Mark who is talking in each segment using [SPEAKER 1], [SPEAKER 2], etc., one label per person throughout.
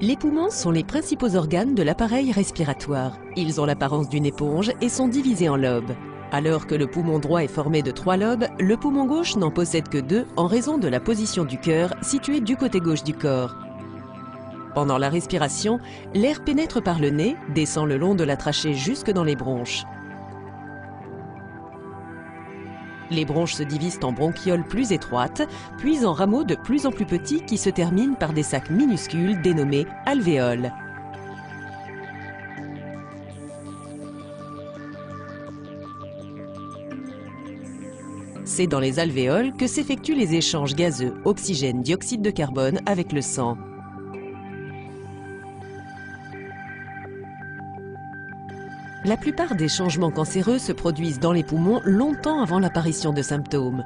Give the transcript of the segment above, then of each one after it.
[SPEAKER 1] Les poumons sont les principaux organes de l'appareil respiratoire. Ils ont l'apparence d'une éponge et sont divisés en lobes. Alors que le poumon droit est formé de 3 lobes, le poumon gauche n'en possède que 2 en raison de la position du cœur située du côté gauche du corps. Pendant la respiration, l'air pénètre par le nez, descend le long de la trachée jusque dans les bronches. Les bronches se divisent en bronchioles plus étroites, puis en rameaux de plus en plus petits qui se terminent par des sacs minuscules dénommés alvéoles. C'est dans les alvéoles que s'effectuent les échanges gazeux oxygène-dioxyde de carbone avec le sang. La plupart des changements cancéreux se produisent dans les poumons longtemps avant l'apparition de symptômes.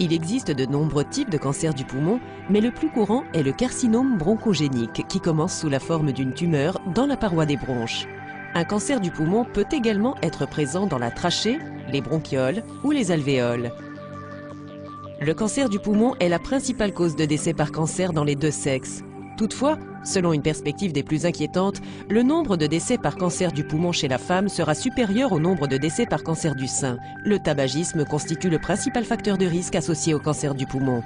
[SPEAKER 1] Il existe de nombreux types de cancer du poumon, mais le plus courant est le carcinome bronchogénique qui commence sous la forme d'une tumeur dans la paroi des bronches. Un cancer du poumon peut également être présent dans la trachée, les bronchioles ou les alvéoles. Le cancer du poumon est la principale cause de décès par cancer dans les deux sexes. Toutefois, selon une perspective des plus inquiétantes, le nombre de décès par cancer du poumon chez la femme sera supérieur au nombre de décès par cancer du sein. Le tabagisme constitue le principal facteur de risque associé au cancer du poumon.